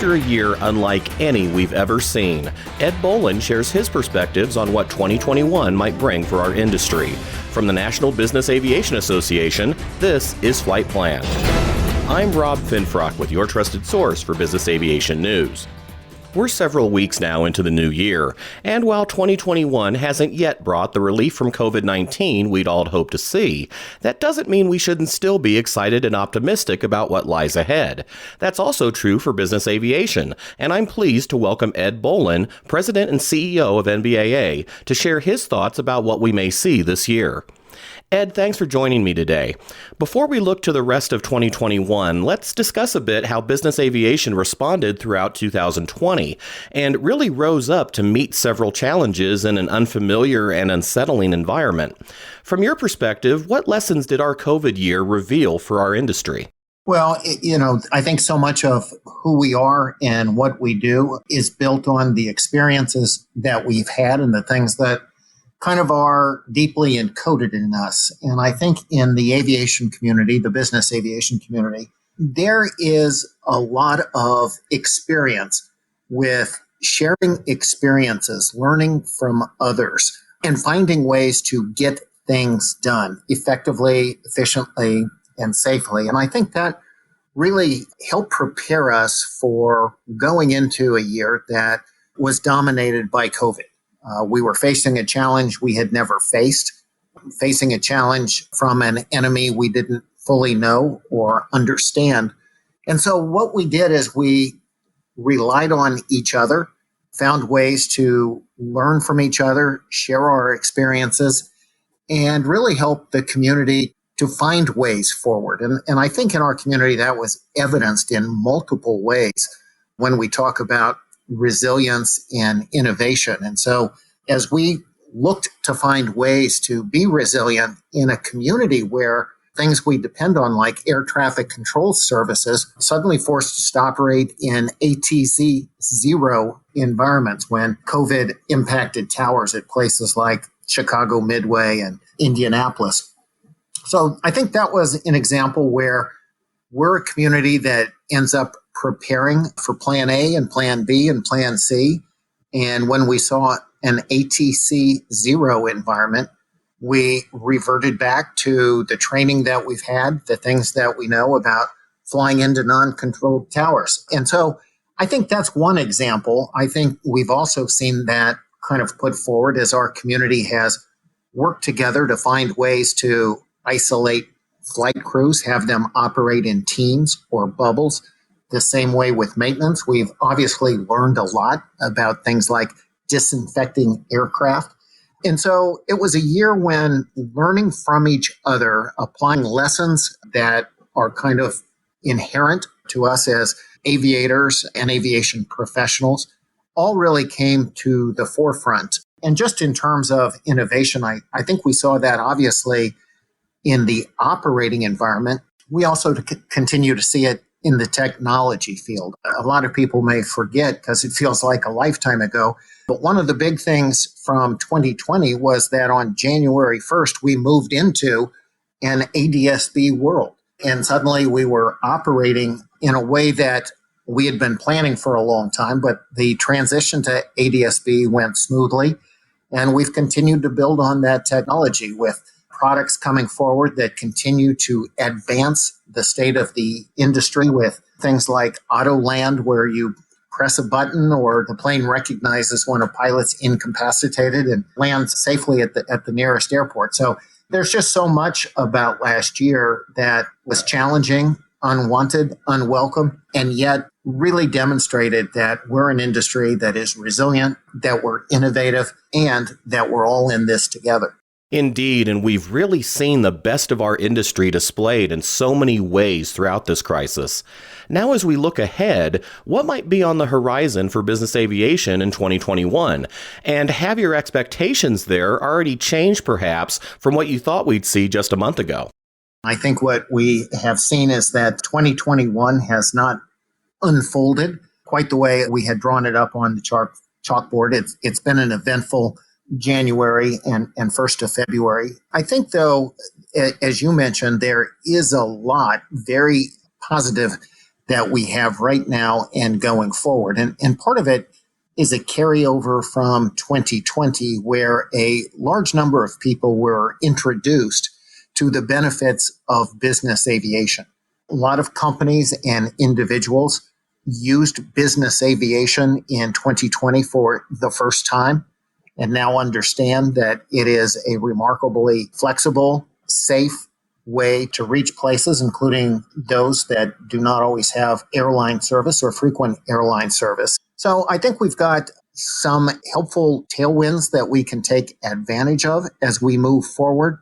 After a year unlike any we've ever seen, Ed Bolen shares his perspectives on what 2021 might bring for our industry. From the National Business Aviation Association, this is Flight Plan. I'm Rob Finfrock with your trusted source for business aviation news. We're several weeks now into the new year, and while 2021 hasn't yet brought the relief from COVID-19 we'd all hoped to see, that doesn't mean we shouldn't still be excited and optimistic about what lies ahead. That's also true for business aviation, and I'm pleased to welcome Ed Bolen, President and CEO of NBAA, to share his thoughts about what we may see this year. Ed, thanks for joining me today. Before we look to the rest of 2021, let's discuss a bit how business aviation responded throughout 2020 and really rose up to meet several challenges in an unfamiliar and unsettling environment. From your perspective, what lessons did our COVID year reveal for our industry? Well, I think so much of who we are and what we do is built on the experiences that we've had and the things that kind of are deeply encoded in us. And I think in the aviation community, the business aviation community, there is a lot of experience with sharing experiences, learning from others, and finding ways to get things done effectively, efficiently, and safely. And I think that really helped prepare us for going into a year that was dominated by COVID. We were facing a challenge we had never facing a challenge from an enemy we didn't fully know or understand. And so what we did is we relied on each other, found ways to learn from each other, share our experiences, and really help the community to find ways forward. And I think in our community that was evidenced in multiple ways when we talk about resilience and innovation. And so as we looked to find ways to be resilient in a community where things we depend on, like air traffic control services, suddenly forced us to operate in ATC zero environments when COVID impacted towers at places like Chicago Midway and Indianapolis. So I think that was an example where we're a community that ends up preparing for Plan A and Plan B and Plan C. And when we saw an ATC zero environment, we reverted back to the training that we've had, the things that we know about flying into non-controlled towers. And so I think that's one example. I think we've also seen that kind of put forward as our community has worked together to find ways to isolate flight crews, have them operate in teams or bubbles. The same way with maintenance, we've obviously learned a lot about things like disinfecting aircraft. And so it was a year when learning from each other, applying lessons that are kind of inherent to us as aviators and aviation professionals, all really came to the forefront. And just in terms of innovation, I think we saw that obviously in the operating environment. We also continue to see it in the technology field. A lot of people may forget because it feels like a lifetime ago, but one of the big things from 2020 was that on January 1st, we moved into an ADS-B world. And suddenly we were operating in a way that we had been planning for a long time, but the transition to ADS-B went smoothly. And we've continued to build on that technology with products coming forward that continue to advance the state of the industry with things like auto land, where you press a button or the plane recognizes when a pilot's incapacitated and lands safely at the nearest airport. So there's just so much about last year that was challenging, unwanted, unwelcome, and yet really demonstrated that we're an industry that is resilient, that we're innovative, and that we're all in this together. Indeed, and we've really seen the best of our industry displayed in so many ways throughout this crisis. Now, as we look ahead, what might be on the horizon for business aviation in 2021? And have your expectations there already changed, perhaps, from what you thought we'd see just a month ago? I think what we have seen is that 2021 has not unfolded quite the way we had drawn it up on the chalkboard. It's been an eventful January and 1st of February. I think, though, as you mentioned, there is a lot very positive that we have right now and going forward. And part of it is a carryover from 2020, where a large number of people were introduced to the benefits of business aviation. A lot of companies and individuals used business aviation in 2020 for the first time and now understand that it is a remarkably flexible, safe way to reach places, including those that do not always have airline service or frequent airline service. So I think we've got some helpful tailwinds that we can take advantage of as we move forward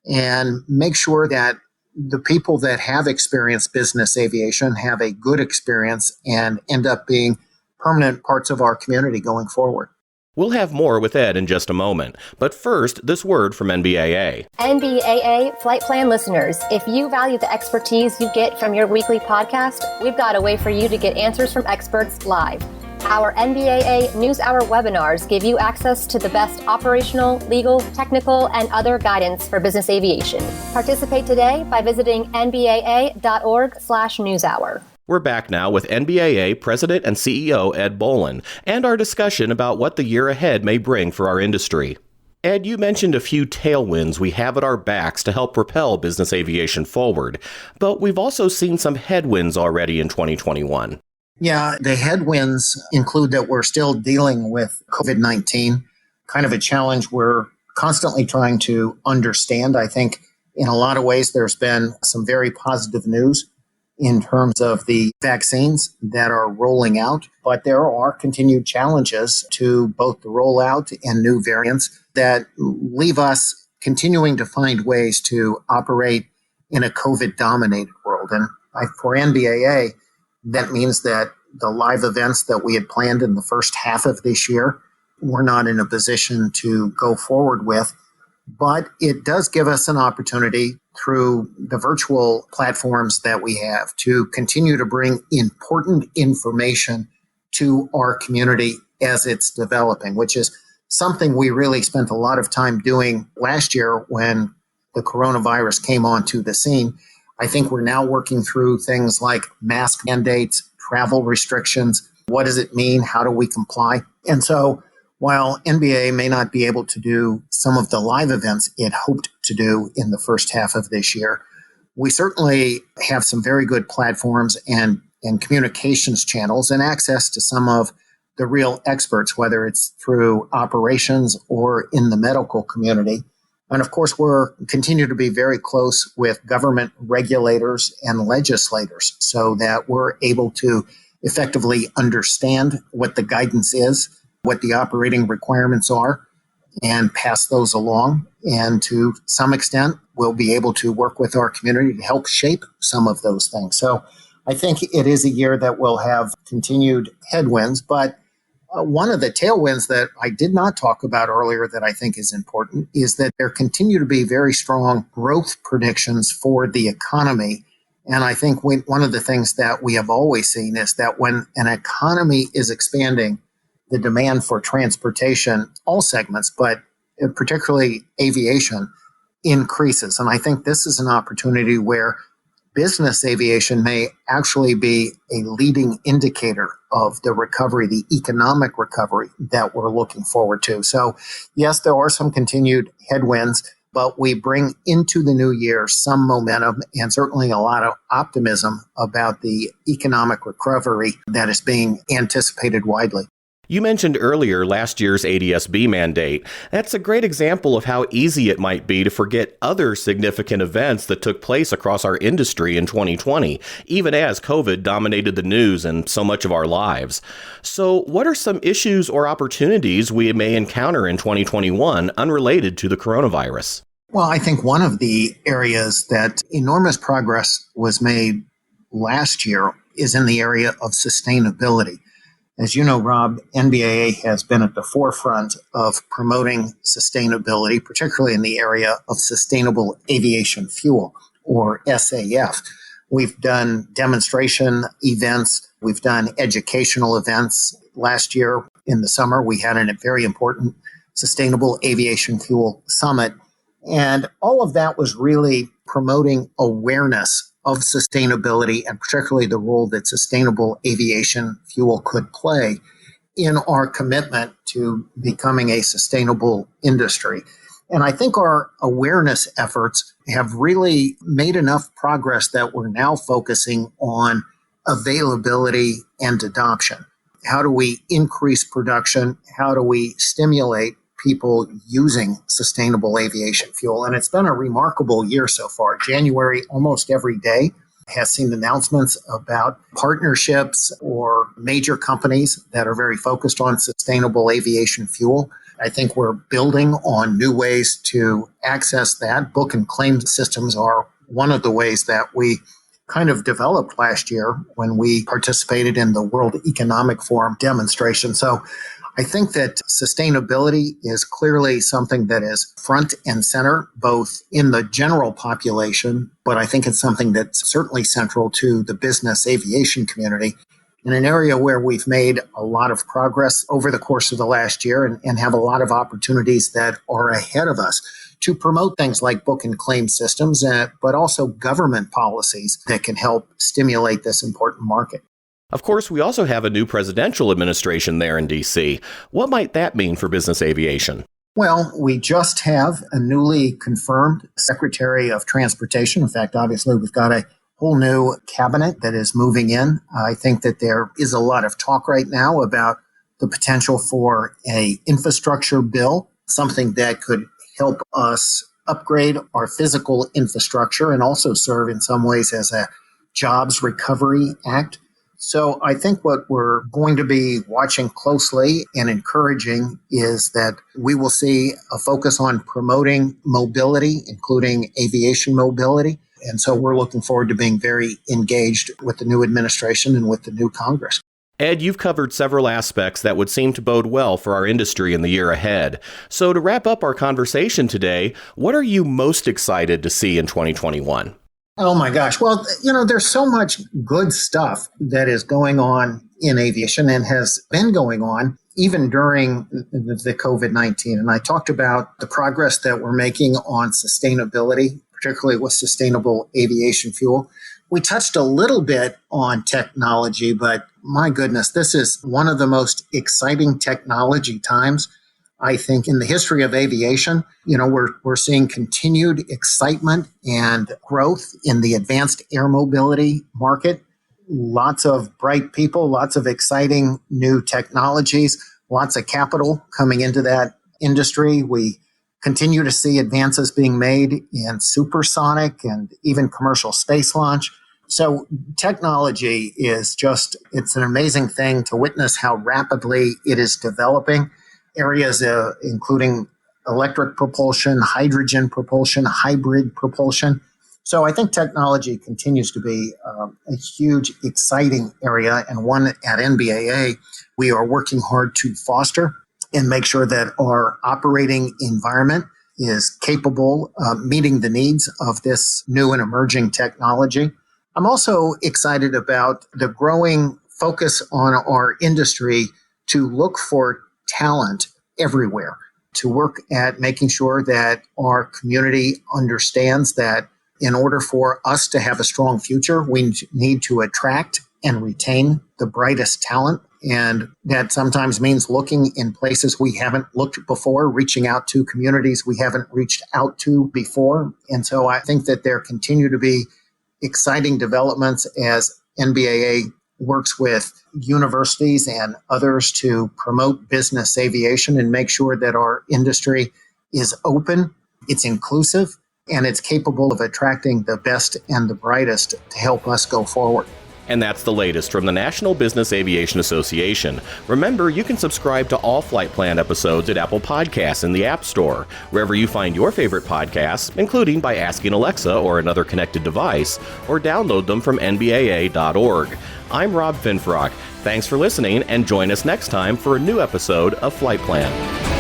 and make sure that the people that have experienced business aviation have a good experience and end up being permanent parts of our community going forward. We'll have more with Ed in just a moment, but first, this word from NBAA. NBAA Flight Plan listeners, if you value the expertise you get from your weekly podcast, we've got a way for you to get answers from experts live. Our NBAA News Hour webinars give you access to the best operational, legal, technical, and other guidance for business aviation. Participate today by visiting nbaa.org/newshour. We're back now with NBAA President and CEO Ed Bolen and our discussion about what the year ahead may bring for our industry. Ed, you mentioned a few tailwinds we have at our backs to help propel business aviation forward, but we've also seen some headwinds already in 2021. Yeah, the headwinds include that we're still dealing with COVID-19, kind of a challenge we're constantly trying to understand. I think in a lot of ways there's been some very positive news in terms of the vaccines that are rolling out, but there are continued challenges to both the rollout and new variants that leave us continuing to find ways to operate in a COVID-dominated world. And for NBAA, that means that the live events that we had planned in the first half of this year, we're not in a position to go forward with. But it does give us an opportunity through the virtual platforms that we have to continue to bring important information to our community as it's developing, which is something we really spent a lot of time doing last year when the coronavirus came onto the scene. I think we're now working through things like mask mandates, travel restrictions. What does it mean? How do we comply? And so while NBA may not be able to do some of the live events it hoped to do in the first half of this year, we certainly have some very good platforms and communications channels and access to some of the real experts, whether it's through operations or in the medical community. And of course, we're continue to be very close with government regulators and legislators so that we're able to effectively understand what the guidance is, what the operating requirements are, and pass those along. And to some extent, we'll be able to work with our community to help shape some of those things. So I think it is a year that will have continued headwinds, but one of the tailwinds that I did not talk about earlier that I think is important is that there continue to be very strong growth predictions for the economy. And I think one of the things that we have always seen is that when an economy is expanding, the demand for transportation, all segments, but particularly aviation, increases. And I think this is an opportunity where business aviation may actually be a leading indicator of the recovery, the economic recovery that we're looking forward to. So yes, there are some continued headwinds, but we bring into the new year some momentum and certainly a lot of optimism about the economic recovery that is being anticipated widely. You mentioned earlier last year's ADS-B mandate. That's a great example of how easy it might be to forget other significant events that took place across our industry in 2020, even as COVID dominated the news and so much of our lives. So what are some issues or opportunities we may encounter in 2021 unrelated to the coronavirus? Well, I think one of the areas that enormous progress was made last year is in the area of sustainability. As you know, Rob, NBAA has been at the forefront of promoting sustainability, particularly in the area of sustainable aviation fuel, or SAF. We've done demonstration events. We've done educational events. Last year in the summer, we had a very important Sustainable Aviation Fuel Summit. And all of that was really promoting awareness of sustainability and particularly the role that sustainable aviation fuel could play in our commitment to becoming a sustainable industry. And I think our awareness efforts have really made enough progress that we're now focusing on availability and adoption. How do we increase production? How do we stimulate people using sustainable aviation fuel? And it's been a remarkable year so far. January, almost every day, has seen announcements about partnerships or major companies that are very focused on sustainable aviation fuel. I think we're building on new ways to access that. Book and claim systems are one of the ways that we kind of developed last year when we participated in the World Economic Forum demonstration. So I think that sustainability is clearly something that is front and center, both in the general population, but I think it's something that's certainly central to the business aviation community, in an area where we've made a lot of progress over the course of the last year and have a lot of opportunities that are ahead of us to promote things like book and claim systems, but also government policies that can help stimulate this important market. Of course, we also have a new presidential administration there in D.C. What might that mean for business aviation? Well, we just have a newly confirmed Secretary of Transportation. In fact, obviously, we've got a whole new cabinet that is moving in. I think that there is a lot of talk right now about the potential for an infrastructure bill, something that could help us upgrade our physical infrastructure and also serve in some ways as a jobs recovery act. So I think what we're going to be watching closely and encouraging is that we will see a focus on promoting mobility, including aviation mobility. And so we're looking forward to being very engaged with the new administration and with the new Congress. Ed, you've covered several aspects that would seem to bode well for our industry in the year ahead. So to wrap up our conversation today, what are you most excited to see in 2021? Oh my gosh. Well, there's so much good stuff that is going on in aviation and has been going on even during the COVID-19. And I talked about the progress that we're making on sustainability, particularly with sustainable aviation fuel. We touched a little bit on technology, but my goodness, this is one of the most exciting technology times, I think, in the history of aviation. We're seeing continued excitement and growth in the advanced air mobility market. Lots of bright people, lots of exciting new technologies, lots of capital coming into that industry. We continue to see advances being made in supersonic and even commercial space launch. So technology is it's an amazing thing to witness how rapidly it is developing. Areas including electric propulsion, hydrogen propulsion, hybrid propulsion. So I think technology continues to be a huge, exciting area, and one at NBAA we are working hard to foster and make sure that our operating environment is capable of meeting the needs of this new and emerging technology. I'm also excited about the growing focus on our industry to look for talent everywhere, to work at making sure that our community understands that in order for us to have a strong future, we need to attract and retain the brightest talent. And that sometimes means looking in places we haven't looked before, reaching out to communities we haven't reached out to before. And so I think that there continue to be exciting developments as NBAA works with universities and others to promote business aviation and make sure that our industry is open, it's inclusive, and it's capable of attracting the best and the brightest to help us go forward. And that's the latest from the National Business Aviation Association. Remember, you can subscribe to all Flight Plan episodes at Apple Podcasts in the App Store, wherever you find your favorite podcasts, including by asking Alexa or another connected device, or download them from NBAA.org. I'm Rob Finfrock. Thanks for listening, and join us next time for a new episode of Flight Plan.